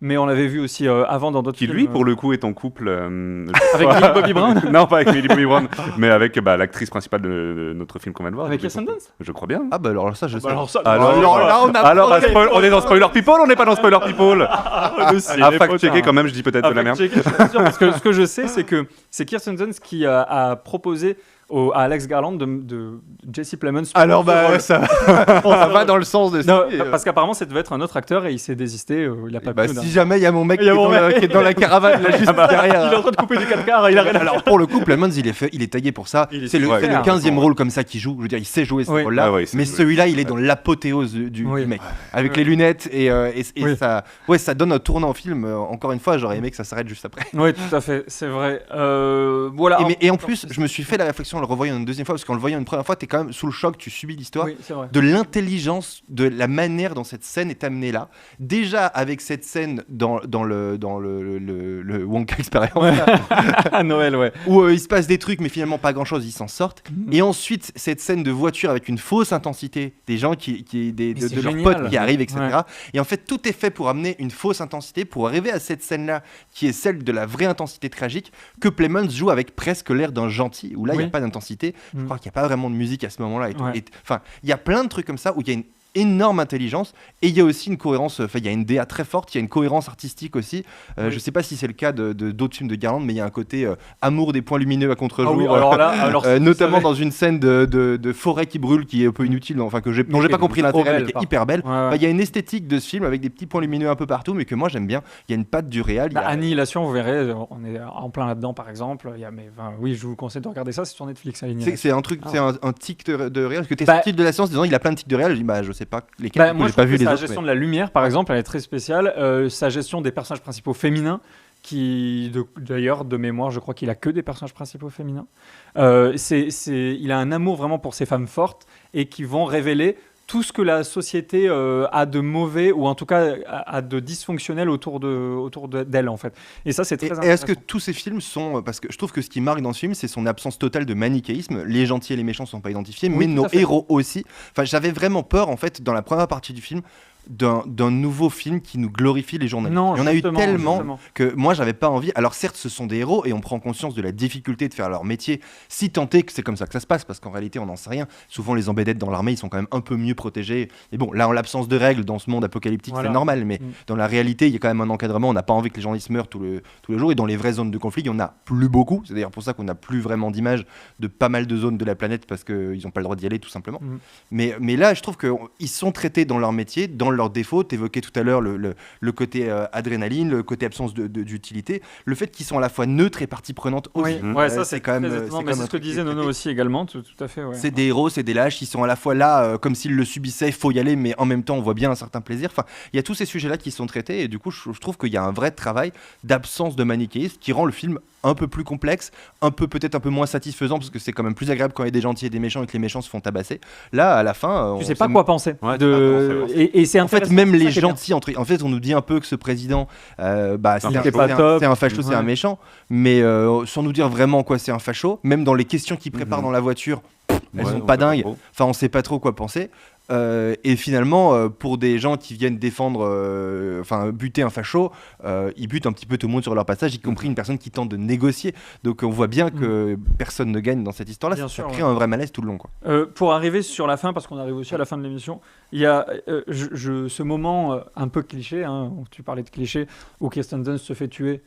Mais on l'avait vu aussi avant dans d'autres films. Qui lui, pour le coup, est en couple avec Millie Bobby Brown. Non, pas avec Millie Bobby Brown, mais avec l'actrice principale de notre film qu'on vient de voir. Avec Kirsten Dunst. Je crois bien. Ah bah alors ça, je sais. Alors là, on est dans Spoiler People, on n'est pas dans Spoiler People. À fact-checker quand même, je dis peut-être de la merde. Parce que ce que je sais, c'est que c'est Kirsten Dunst qui a proposé à Alex Garland de Jesse Plemons. Alors ça va dans le sens de ça. Parce qu'apparemment ça devait être un autre acteur et il s'est désisté, il a pas pu. Si jamais il y a mon mec qui est dans la caravane là, juste derrière. Il est en train de couper des 4 quarts, il a rien à faire. Alors pour le coup, Plemons il est taillé pour ça. C'est le 15e rôle comme ça qu'il joue. Je veux dire, il sait jouer ce rôle-là. Mais celui-là, il est dans l'apothéose du mec, avec les lunettes et ça donne un tournant au film. Encore une fois, j'aurais aimé que ça s'arrête juste après. Oui, tout à fait, c'est vrai. Voilà. Et en plus, je me suis fait la réflexion en le revoyant une deuxième fois, parce qu'en le voyant une première fois, t'es quand même sous le choc, tu subis l'histoire, de l'intelligence, de la manière dont cette scène est amenée là. Déjà avec cette scène dans le Wonka Experience à Noël, où il se passe des trucs, mais finalement pas grand chose, ils s'en sortent. Et ensuite cette scène de voiture avec une fausse intensité, des gens de leurs potes qui arrivent, etc. Et en fait tout est fait pour amener une fausse intensité, pour arriver à cette scène là qui est celle de la vraie intensité tragique, que Plemons joue avec presque l'air d'un gentil, où là il n'y a pas d'intensité. Je crois qu'il n'y a pas vraiment de musique à ce moment-là. Enfin, il y a plein de trucs comme ça où il y a une énorme intelligence et il y a aussi une cohérence, il y a une DA très forte, il y a une cohérence artistique aussi. Je sais pas si c'est le cas d'autres films de Garland, mais il y a un côté amour des points lumineux à contre-jour, notamment dans une scène de forêt qui brûle qui est un peu inutile, enfin dont j'ai pas compris l'intérêt, mais qui est hyper belle. Il y a une esthétique de ce film avec des petits points lumineux un peu partout, mais que moi j'aime bien. Il y a une patte du réal. Annihilation, vous verrez, on est en plein là-dedans par exemple. Oui, je vous conseille de regarder ça, c'est sur Netflix. C'est un truc, c'est un tic de réal, parce que t'es sorti de la séance disant il a plein de tics de réal. Je dis je sais pas lesquels. Moi, je pas trouve vu que les sa autres, gestion de la lumière, par exemple, elle est très spéciale. Sa gestion des personnages principaux féminins, d'ailleurs, de mémoire, je crois qu'il a que des personnages principaux féminins. Il a un amour vraiment pour ces femmes fortes et qui vont révéler tout ce que la société a de mauvais, ou en tout cas a de dysfonctionnel autour d'elle, en fait. Et ça, c'est très intéressant. Et est-ce que tous ces films sont... Parce que je trouve que ce qui marque dans ce film, c'est son absence totale de manichéisme. Les gentils et les méchants ne sont pas identifiés, mais nos héros aussi. Enfin, j'avais vraiment peur, en fait, dans la première partie du film, d'un nouveau film qui nous glorifie les journalistes. Il y en a eu tellement que moi j'avais pas envie. Alors certes ce sont des héros et on prend conscience de la difficulté de faire leur métier, si tant est que c'est comme ça que ça se passe, parce qu'en réalité on n'en sait rien. Souvent les embédettes dans l'armée ils sont quand même un peu mieux protégés. Et bon là en l'absence de règles dans ce monde apocalyptique c'est normal, mais dans la réalité il y a quand même un encadrement. On n'a pas envie que les journalistes meurent tous les jours, et dans les vraies zones de conflit il y en a plus beaucoup. C'est d'ailleurs pour ça qu'on n'a plus vraiment d'image de pas mal de zones de la planète, parce qu'ils n'ont pas le droit d'y aller tout simplement. Mais là je trouve qu'ils sont traités dans leur métier, dans leurs défauts. T'évoquais tout à l'heure le côté adrénaline, le côté absence d'utilité, le fait qu'ils sont à la fois neutres et partie prenante aussi. Ça c'est quand même. C'est ce que disait Nono aussi également, tout à fait. C'est des héros, c'est des lâches, ils sont à la fois là comme s'ils le subissaient, il faut y aller, mais en même temps on voit bien un certain plaisir. Enfin, il y a tous ces sujets-là qui sont traités, et du coup je trouve qu'il y a un vrai travail d'absence de manichéisme qui rend le film un peu plus complexe, peut-être un peu moins satisfaisant, parce que c'est quand même plus agréable quand il y a des gentils et des méchants et que les méchants se font tabasser. Là, à la fin, tu sais pas quoi penser. Et c'est en fait même les gentils en fait on nous dit un peu que ce président c'est un facho, c'est un méchant, mais sans nous dire vraiment quoi c'est un facho. Même dans les questions qu'il prépare dans la voiture, elles sont pas dingues. Enfin, on sait pas trop quoi penser. Et finalement, pour des gens qui viennent défendre, buter un facho, ils butent un petit peu tout le monde sur leur passage, y compris une personne qui tente de négocier. Donc on voit bien que personne ne gagne dans cette histoire-là. Bien Ça sûr, crée un vrai malaise tout le long, quoi. Pour arriver sur la fin, parce qu'on arrive aussi à la fin de l'émission, il y a ce moment un peu cliché, hein, tu parlais de cliché, où Kirsten Dunst se fait tuer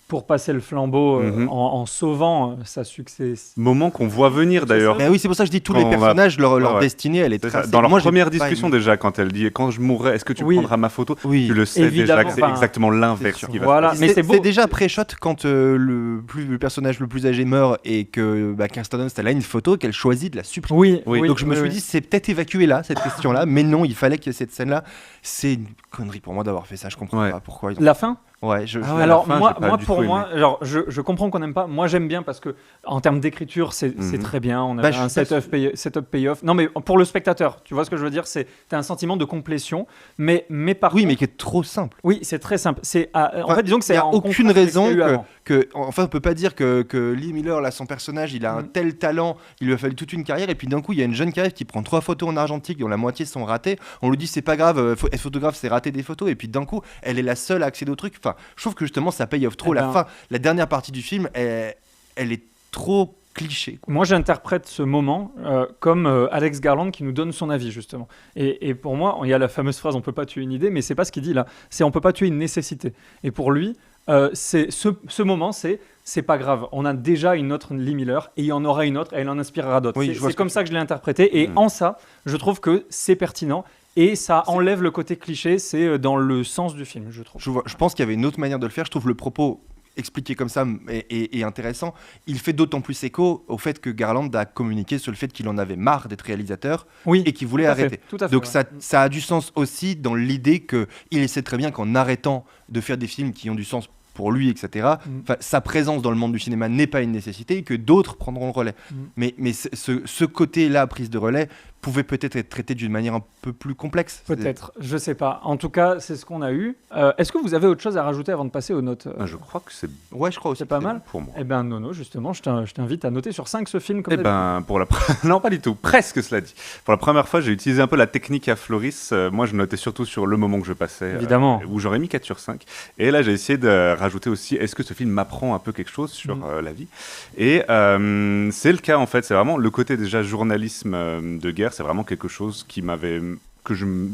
pour passer le flambeau en sauvant sa succès. Moment qu'on voit venir d'ailleurs. Mais oui, c'est pour ça que je dis tous les Quand on va- personnages, leur ouais. destinée, elle est C'est ça. tracée. Dans leur Moi, j'ai première pas discussion aimé. déjà, quand elle dit quand je mourrai, est-ce que tu Oui. prendras ma photo? Oui. Tu le sais Évidemment, déjà que c'est enfin, exactement l'inverse c'est sûr. qui va Voilà. se passer. Mais c'est beau. C'est déjà pré-shot quand le personnage le plus âgé meurt et que Kirsten Dunst elle a une photo qu'elle choisit de la supprimer. Oui, Donc je me suis dit c'est peut-être évacué là cette question-là, mais non, il fallait que cette scène-là, c'est une connerie pour moi d'avoir fait ça. Je comprends Ouais. pas pourquoi. Ils ont... La fin. Ouais, Ah ouais, Alors à la fin, moi, j'ai pas du pour tout moi, alors je comprends qu'on n'aime pas. Moi j'aime bien parce que en termes d'écriture c'est très bien. On a Bah, un je- setup payoff. Non mais pour le spectateur, tu vois ce que je veux dire, t'as un sentiment de complétion, mais par Oui, contre, mais qui est trop simple. oui c'est très simple. En Enfin, fait disons que c'est il y a en aucune contraste avec ce raison qu'il y a eu avant. enfin on peut pas dire que Lee Miller là son personnage il a un tel talent, il lui a fallu toute une carrière et puis d'un coup il y a une jeune qui arrive qui prend 3 photos en argentique dont la moitié sont ratées. On lui dit c'est pas grave, être photographe c'est rater des photos et puis d'un coup elle est la seule à accéder au truc. Enfin je trouve que justement ça paye off trop. Eh ben, La dernière partie du film elle est trop cliché, quoi. Moi, j'interprète ce moment comme Alex Garland qui nous donne son avis, justement. Et pour moi, il y a la fameuse phrase « on peut pas tuer une idée », mais c'est pas ce qu'il dit là. C'est « on peut pas tuer une nécessité ». Et pour lui, c'est ce moment, c'est pas grave. On a déjà une autre Lee Miller et il y en aura une autre et elle en inspirera d'autres. Oui, je vois c'est ce comme ça que je l'ai interprété. Et en ça, je trouve que c'est pertinent. Et ça enlève le côté cliché, c'est dans le sens du film, je trouve. Je pense qu'il y avait une autre manière de le faire. Je trouve le propos expliqué comme ça est intéressant. Il fait d'autant plus écho au fait que Garland a communiqué sur le fait qu'il en avait marre d'être réalisateur Oui, et qu'il voulait tout à fait, arrêter. tout à fait, Donc ouais. ça a du sens aussi dans l'idée qu'il sait très bien qu'en arrêtant de faire des films qui ont du sens pour lui, etc., sa présence dans le monde du cinéma n'est pas une nécessité et que d'autres prendront le relais. Mais ce côté-là, prise de relais, pouvait peut-être être traité d'une manière un peu plus complexe. Peut-être, je sais pas. En tout cas, c'est ce qu'on a eu. Est-ce que vous avez autre chose à rajouter avant de passer aux notes Je crois que c'est Ouais, je crois aussi. C'est pas mal pour moi. Eh ben Nono, justement, je t'invite à noter sur 5 ce film comme Eh ben, non, pas du tout. Presque, cela dit. Pour la première fois, j'ai utilisé un peu la technique à Floris. Moi, je notais surtout sur le moment que je passais. Évidemment. Où j'aurais mis 4 sur 5. Et là, j'ai essayé de rajouter aussi, est-ce que ce film m'apprend un peu quelque chose sur la vie? Et c'est le cas, en fait. C'est vraiment le côté, déjà, journalisme de guerre. C'est vraiment quelque chose qui m'avait...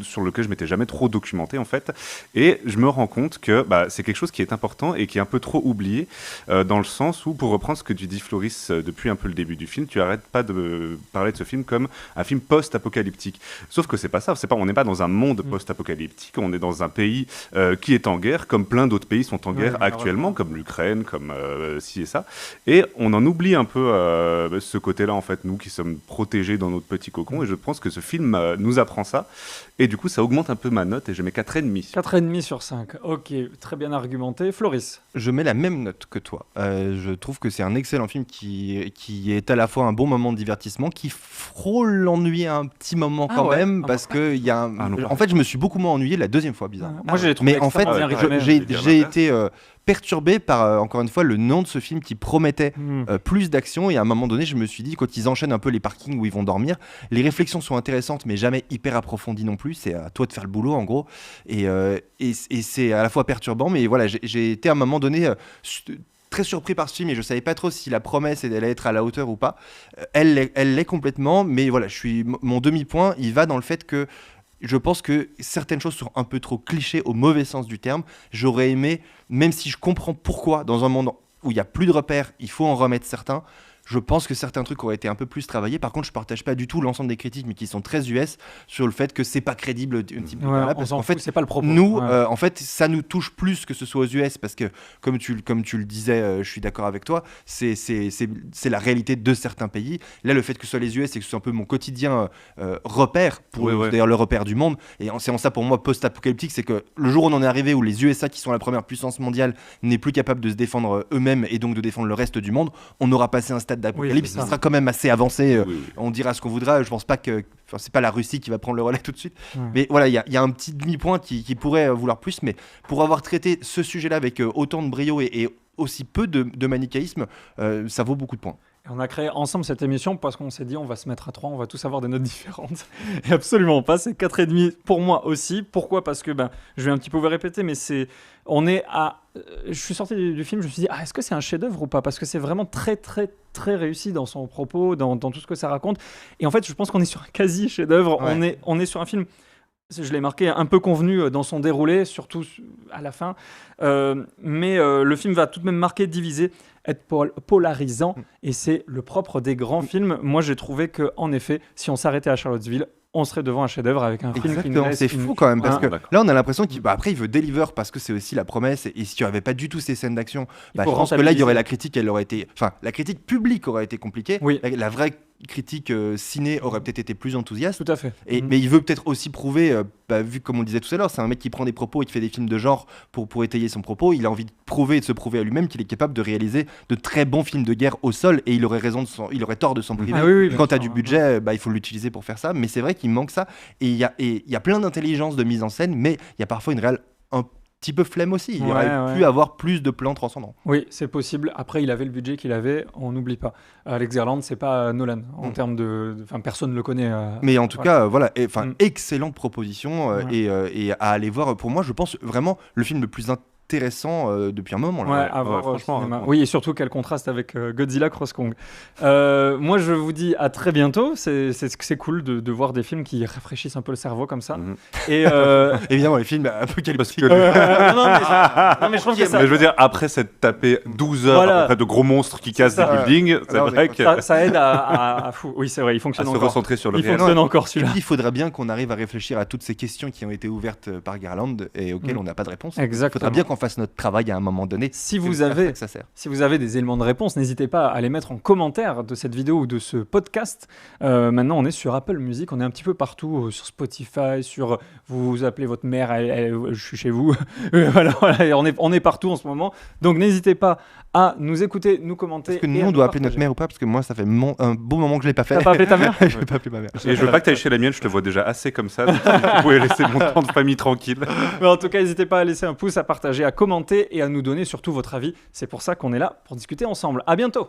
sur lequel je m'étais jamais trop documenté en fait, et je me rends compte que c'est quelque chose qui est important et qui est un peu trop oublié dans le sens où, pour reprendre ce que tu dis Floris depuis un peu le début du film, tu arrêtes pas de parler de ce film comme un film post-apocalyptique, sauf que c'est pas ça, on n'est pas dans un monde post-apocalyptique, on est dans un pays qui est en guerre, comme plein d'autres pays sont en guerre actuellement, comme l'Ukraine, comme ci et ça, et on en oublie un peu ce côté-là en fait, nous qui sommes protégés dans notre petit cocon, et je pense que ce film nous apprend ça. Et du coup, ça augmente un peu ma note et je mets 4,5. 4,5 sur 5. Ok, très bien argumenté. Floris? Je mets la même note que toi. Je trouve que c'est un excellent film qui est à la fois un bon moment de divertissement, qui frôle l'ennui un petit moment quand même, parce que il y a en fait, je me suis beaucoup moins ennuyé la deuxième fois, bizarrement. Moi, j'ai trouvé Mais en fait, extrêmement bien rythmé. j'ai été perturbé par, encore une fois, le nom de ce film qui promettait plus d'action. Et à un moment donné, je me suis dit, quand ils enchaînent un peu les parkings où ils vont dormir, les réflexions sont intéressantes, mais jamais hyper approfondies non plus. C'est à toi de faire le boulot, en gros. Et c'est à la fois perturbant, mais voilà, j'ai été à un moment donné très surpris par ce film et je savais pas trop si la promesse allait être à la hauteur ou pas. Elle l'est complètement, mais voilà, mon demi-point, il va dans le fait que je pense que certaines choses sont un peu trop clichés au mauvais sens du terme. J'aurais aimé, même si je comprends pourquoi, dans un monde où il n'y a plus de repères, il faut en remettre certains. Je pense que certains trucs auraient été un peu plus travaillés. Par contre, je partage pas du tout l'ensemble des critiques, mais qui sont très US, sur le fait que c'est pas crédible un type de là, parce qu'en fait, c'est pas le propos. nous, en fait, ça nous touche plus que ce soit aux US, parce que comme tu le disais, je suis d'accord avec toi, c'est la réalité de certains pays. Là, le fait que ce soit les US et que ce soit un peu mon quotidien repère, d'ailleurs le repère du monde, et c'est en ça pour moi post-apocalyptique, c'est que le jour où on en est arrivé, où les USA, qui sont la première puissance mondiale, n'est plus capable de se défendre eux-mêmes et donc de défendre le reste du monde, on aura passé un stade d'apocalypse, ça sera quand même assez avancé. On dira ce qu'on voudra. Je pense pas que, c'est pas la Russie qui va prendre le relais tout de suite. Mais voilà, il y a un petit demi-point qui pourrait vouloir plus. Mais pour avoir traité ce sujet-là avec autant de brio et aussi peu de manichéisme, ça vaut beaucoup de points. Et on a créé ensemble cette émission parce qu'on s'est dit on va se mettre à 3, on va tous avoir des notes différentes. Et absolument pas, c'est 4,5 pour moi aussi. Pourquoi ? Parce que je vais un petit peu vous répéter, mais je suis sorti du film, je me suis dit est-ce que c'est un chef-d'œuvre ou pas ? Parce que c'est vraiment très très très réussi dans son propos, dans tout ce que ça raconte. Et en fait, je pense qu'on est sur un quasi chef-d'œuvre. Ouais. On est sur un film. Je l'ai marqué un peu convenu dans son déroulé, surtout à la fin. Mais le film va tout de même marquer, diviser, être polarisant. Et c'est le propre des grands films. Moi, j'ai trouvé qu'en effet, si on s'arrêtait à Charlottesville, on serait devant un chef-d'œuvre avec un film qui nous laisse c'est fou quand même parce que là on a l'impression qu'après il veut deliver parce que c'est aussi la promesse et s'il n'y avait pas du tout ces scènes d'action, je pense que là il y aurait la critique, la critique publique aurait été compliquée. Oui. La vraie critique ciné aurait peut-être été plus enthousiaste. Tout à fait. Mais il veut peut-être aussi prouver, vu comme on le disait tout à l'heure, c'est un mec qui prend des propos et qui fait des films de genre pour étayer son propos. Il a envie de prouver et de se prouver à lui-même qu'il est capable de réaliser de très bons films de guerre au sol et il aurait tort de s'en priver. Quand tu as du budget, il faut l'utiliser pour faire ça. Mais c'est vrai qu'il manque ça. Et il y a plein d'intelligence de mise en scène, mais il y a parfois une réelle un petit peu flemme aussi. Il aurait pu avoir plus de plans transcendants. Oui, c'est possible. Après, il avait le budget qu'il avait, on n'oublie pas. Alex Garland, c'est pas Nolan en termes de. Enfin, personne ne le connaît. Mais en tout cas, excellente proposition et à aller voir. Pour moi, je pense vraiment le film le plus intéressant depuis un moment. Là. À voir, franchement. Oui, et surtout quel contraste avec Godzilla Cross Kong. Moi, je vous dis à très bientôt. C'est cool de voir des films qui rafraîchissent un peu le cerveau comme ça. Et évidemment, les films apocalyptiques. non, mais je trouve que ça. Mais je veux dire, après s'être tapé 12 heures à peu près de gros monstres qui cassent des buildings, c'est vrai que ça aide à oui, c'est vrai, il fonctionne encore. Se recentrer sur le réel. Il fonctionne encore celui-là. Il faudra bien qu'on arrive à réfléchir à toutes ces questions qui ont été ouvertes par Garland et auxquelles on n'a pas de réponse. Exactement. Il faudra bien qu'on fasse notre travail à un moment donné. Si vous avez des éléments de réponse, n'hésitez pas à les mettre en commentaire de cette vidéo ou de ce podcast. Maintenant, on est sur Apple Music, on est un petit peu partout, sur Spotify, vous appelez votre mère, je suis chez vous. voilà, on est partout en ce moment. Donc n'hésitez pas à nous écouter, nous commenter. Est-ce que nous, on doit appeler notre mère ou pas ? Parce que moi, ça fait un beau moment que je ne l'ai pas fait. T'as pas appelé ta mère ? Je ne vais pas appeler ma mère. Et je veux pas que tu ailles chez la mienne, je te vois déjà assez comme ça. Donc vous pouvez laisser mon temps de famille tranquille. Mais en tout cas, n'hésitez pas à laisser un pouce, à partager, à commenter et à nous donner surtout votre avis. C'est pour ça qu'on est là, pour discuter ensemble. À bientôt.